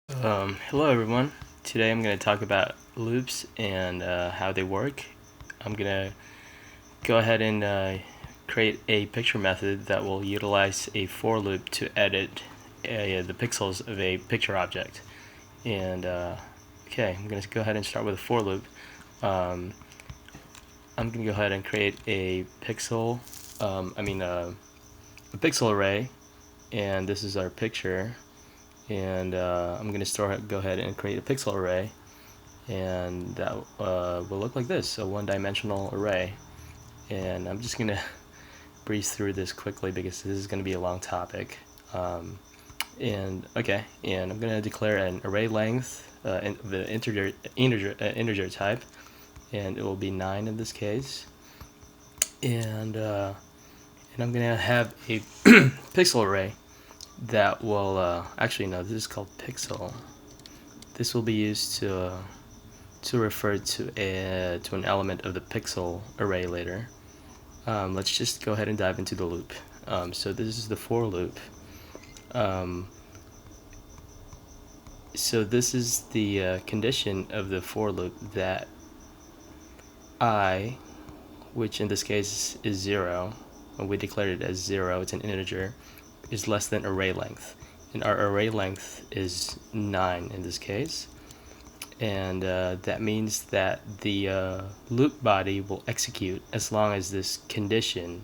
Hello everyone. Today I'm going to talk about loops and how they work. I'm going to go ahead and create a picture method that will utilize a for loop to edit the pixels of a picture object. And okay, I'm going to go ahead and start with a for loop. I'm going to go ahead and create a pixel, a pixel array, and this is our picture. And I'm going to go ahead and create a pixel array, and that will look like this, a one-dimensional array. And I'm just going to breeze through this quickly because this is going to be a long topic. And I'm going to declare an array length, the integer type, and it will be 9 in this case. And I'm going to have a pixel array that will this is called pixel. This will be used to refer to an element of the pixel array later. Let's just go ahead and dive into the loop. So this is the for loop. So this is the condition of the for loop that I, which in this case is 0, and we declared it as 0, it's an integer, is less than array length. And our array length is 9 in this case. And that means that the loop body will execute as long as this condition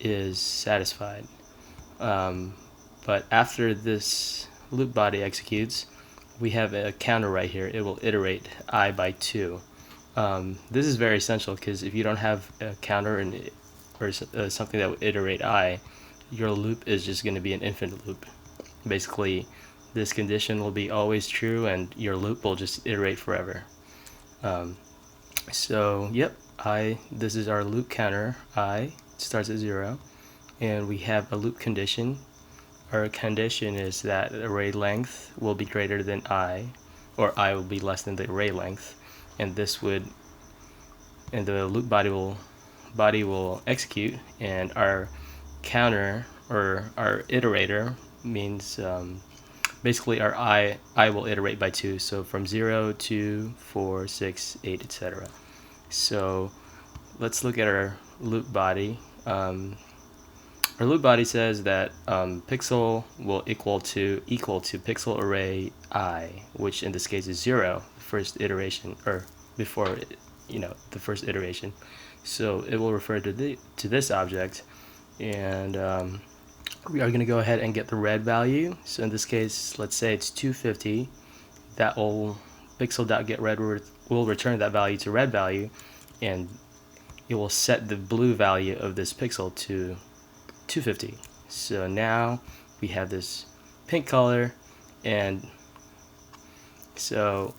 is satisfied. But after this loop body executes, we have a counter right here. It will iterate I by 2. This is very essential because if you don't have a counter or something that will iterate I, your loop is just going to be an infinite loop. Basically, this condition will be always true and your loop will just iterate forever. This is our loop counter. I starts at 0, and we have a loop condition. Our condition is that array length will be greater than I, or I will be less than the array length, and the loop body will execute, and our counter or our iterator means basically our I will iterate by 2, so from 0, 2, 4, 6, 8, etc. So let's look at our loop body. Our loop body says that pixel will equal to pixel array I, which in this case is 0, the first iteration, or before the first iteration. So it will refer to this object, and we are going to go ahead and get the red value. So in this case, let's say it's 250. That will pixel.getRed will return that value to red value, and it will set the blue value of this pixel to 250. So now we have this pink color, and so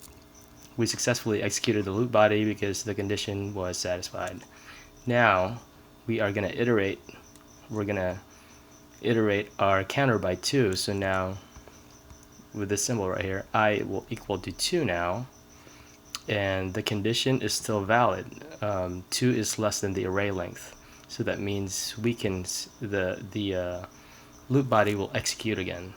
we successfully executed the loop body because the condition was satisfied. Now we are going to iterate. We're going to iterate our counter by 2. So now with this symbol right here, I will equal to 2 now, and the condition is still valid. 2 is less than the array length, so that means we can the loop body will execute again.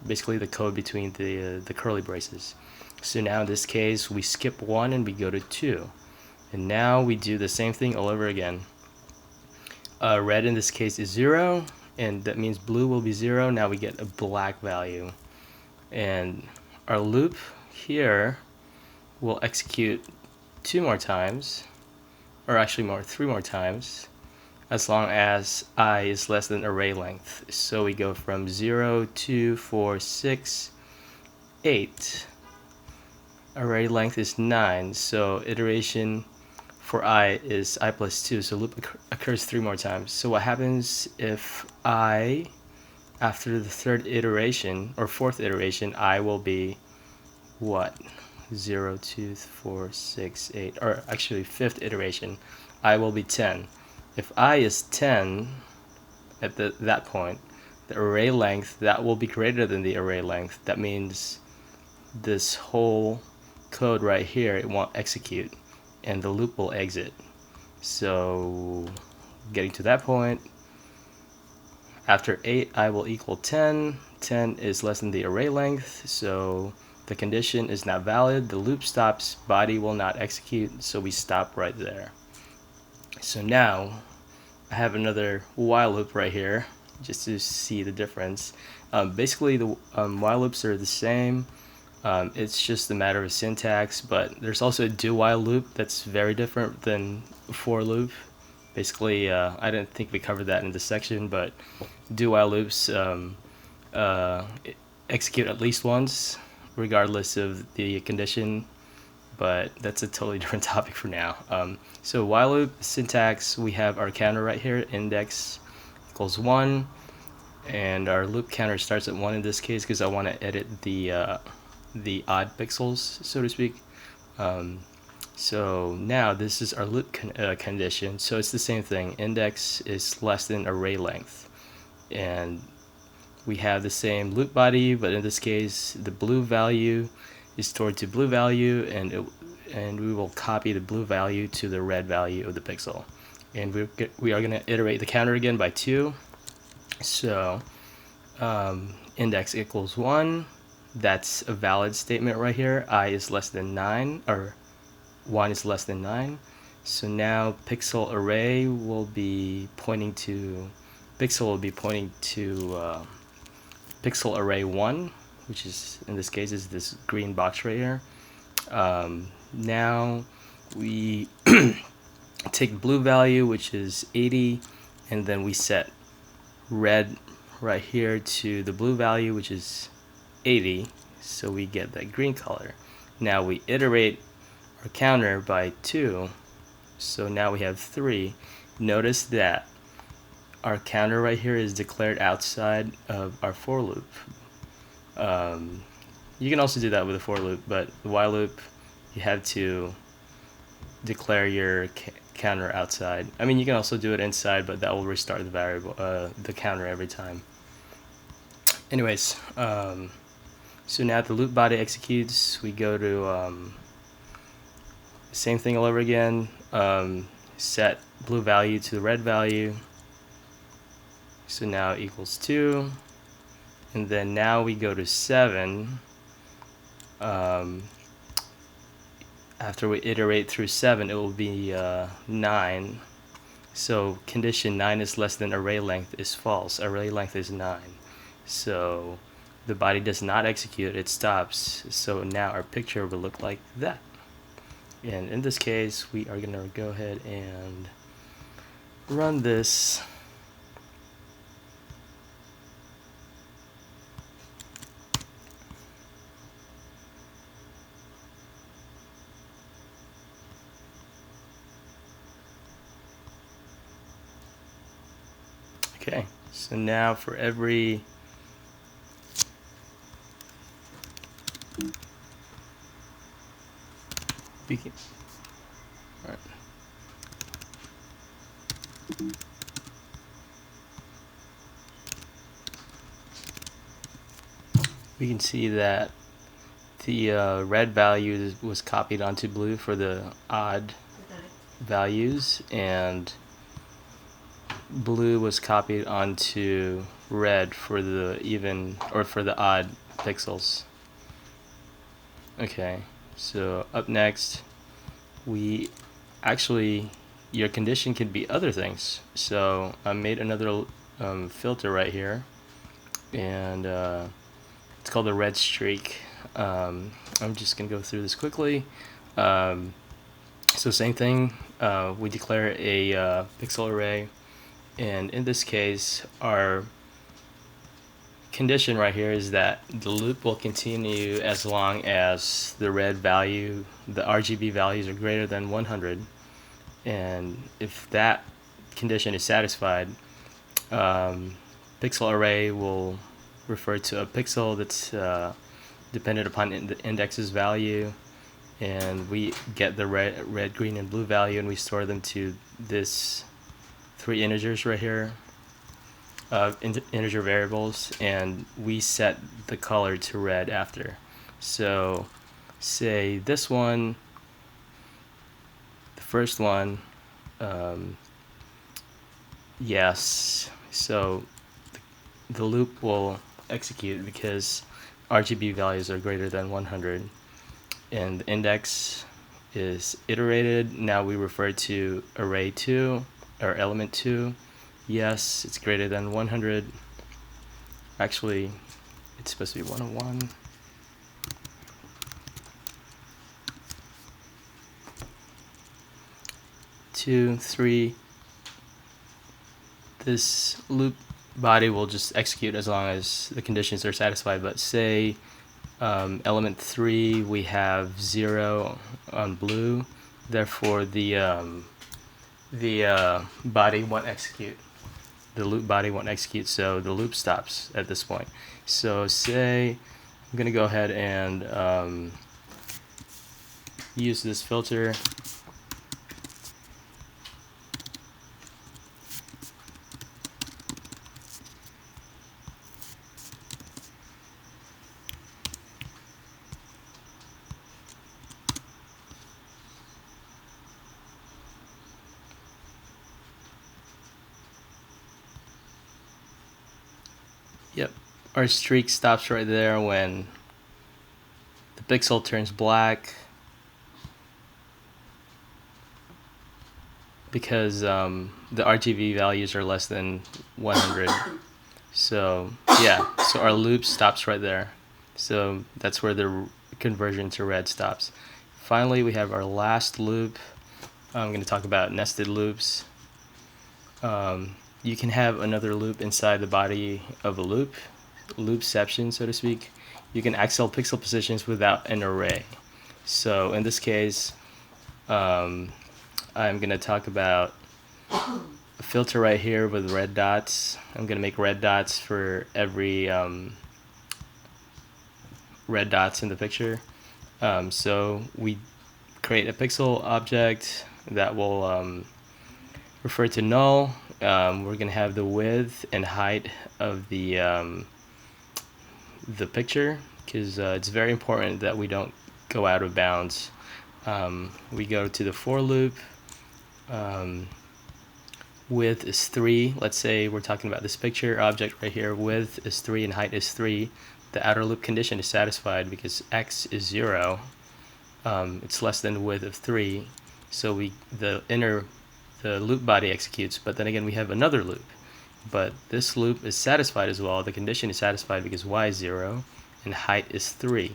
Basically the code between the curly braces. So now in this case we skip 1 and we go to 2, and now we do the same thing all over again. Red in this case is 0, and that means blue will be 0. Now we get a black value, and our loop here will execute 2 more times, or actually 3 more times, as long as I is less than array length. So we go from 0, 2, 4, 6, 8. Array length is 9, so iteration for I is I plus 2, so loop occurs 3 more times. So what happens if I, after the 3rd iteration or 4th iteration, I will be what? 0, 2, 4, 6, 8, or actually 5th iteration, I will be 10. If I is 10 at that point, the array length, that will be greater than the array length. That means this whole code right here, it won't execute, and the loop will exit. So getting to that point, after 8 I will equal 10, 10 is less than the array length, so the condition is not valid. The loop stops, body will not execute, so we stop right there. So now I have another while loop right here just to see the difference. Basically the while loops are the same. It's just a matter of syntax, but there's also a do while loop that's very different than for loop. Basically, I didn't think we covered that in this section, but do while loops execute at least once, regardless of the condition, but that's a totally different topic for now. So while loop syntax, we have our counter right here, index equals 1, and our loop counter starts at 1 in this case because I want to edit the odd pixels, so to speak. So now this is our loop condition, so it's the same thing. Index is less than array length, and we have the same loop body, but in this case the blue value is stored to blue value, and we will copy the blue value to the red value of the pixel, and we are going to iterate the counter again by 2. So index equals 1, that's a valid statement right here. I is less than 9, or 1 is less than 9. So now pixel array will be pointing to pixel array 1, which is in this case is this green box right here. Now we take blue value, which is 80, and then we set red right here to the blue value, which is 80, so we get that green color. Now we iterate our counter by 2, so now we have 3. Notice that our counter right here is declared outside of our for loop. You can also do that with a for loop, but the while loop, you have to declare your counter outside. I mean, you can also do it inside, but that will restart the variable, the counter every time. Anyways, so now the loop body executes. We go to same thing all over again. Set blue value to the red value. So now equals 2, and then now we go to 7. After we iterate through 7, it will be 9. So condition 9 is less than array length is false. Array length is 9. So the body does not execute, it stops. So now our picture will look like that. And in this case, we are going to go ahead and run this. Okay, so now for every all right. We can see that the red value was copied onto blue for the odd values, and blue was copied onto red for the even, or for the odd pixels. Okay, so up next, we actually, your condition can be other things. So I made another filter right here, and it's called the red streak. I'm just gonna go through this quickly. So same thing, we declare a pixel array, and in this case our condition right here is that the loop will continue as long as the red value, the RGB values are greater than 100, and if that condition is satisfied, pixel array will refer to a pixel that's dependent upon the index's value, and we get the red, green, and blue value, and we store them to this 3 integers right here, integer variables, and we set the color to red after. So say this one, the first one, yes, so the loop will execute because RGB values are greater than 100, and the index is iterated. Now we refer to array 2 or element 2. Yes, it's greater than 100. Actually, it's supposed to be 101. Two, three. This loop body will just execute as long as the conditions are satisfied. But say element 3, we have 0 on blue. Therefore, the body won't execute. The loop body won't execute, so the loop stops at this point. So say I'm going to go ahead and use this filter. Yep, our streak stops right there when the pixel turns black, because the RGB values are less than 100. So yeah, so our loop stops right there. So that's where the conversion to red stops. Finally, we have our last loop. I'm going to talk about nested loops. You can have another loop inside the body of a loopception, so to speak. You can access pixel positions without an array. So in this case, I'm going to talk about a filter right here with red dots. I'm going to make red dots for every red dots in the picture. So we create a pixel object that will refer to null. We're going to have the width and height of the picture, because it's very important that we don't go out of bounds. We go to the for loop. Width is 3. Let's say we're talking about this picture object right here. Width is 3 and height is 3. The outer loop condition is satisfied because x is 0. It's less than the width of 3. So the loop body executes, but then again we have another loop. But this loop is satisfied as well. The condition is satisfied because y is 0 and height is 3.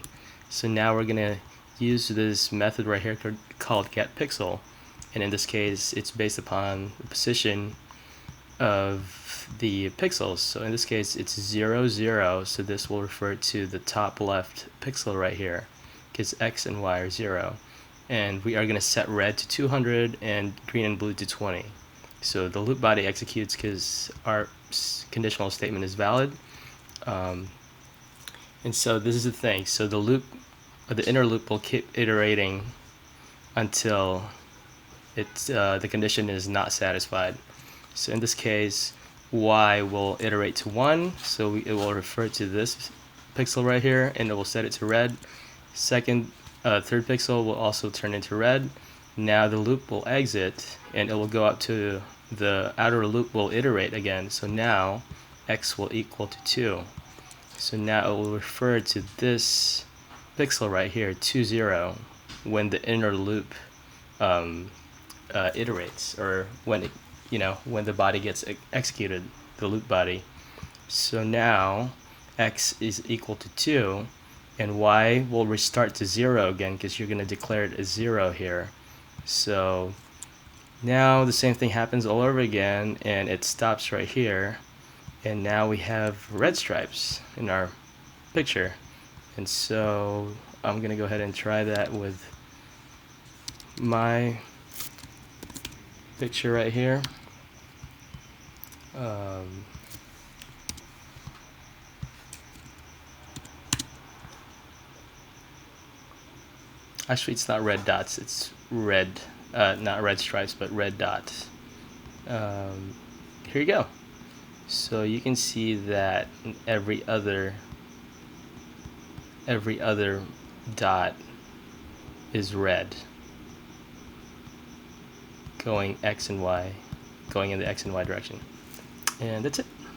So now we're going to use this method right here called getPixel. And in this case, it's based upon the position of the pixels. So in this case, it's 0, 0. So this will refer to the top left pixel right here, because x and y are 0. And we are going to set red to 200 and green and blue to 20. So the loop body executes because our conditional statement is valid. And so this is the thing. So the inner loop will keep iterating until the condition is not satisfied. So in this case, y will iterate to 1. So it will refer to this pixel right here, and it will set it to red. Third pixel will also turn into red. Now the loop will exit, and it will go up to the outer loop will iterate again. So now x will equal to 2. So now it will refer to this pixel right here, 2, 0, when the inner loop iterates, or when when the body gets executed, the loop body. So now x is equal to 2, and y will restart to 0 again, because you're going to declare it as 0 here. So now the same thing happens all over again, and it stops right here, and now we have red stripes in our picture. And so I'm going to go ahead and try that with my picture right here. Actually, it's not red dots, it's red, not red stripes, but red dots. Here you go. So you can see that every other dot is red, going in the x and y direction. And that's it.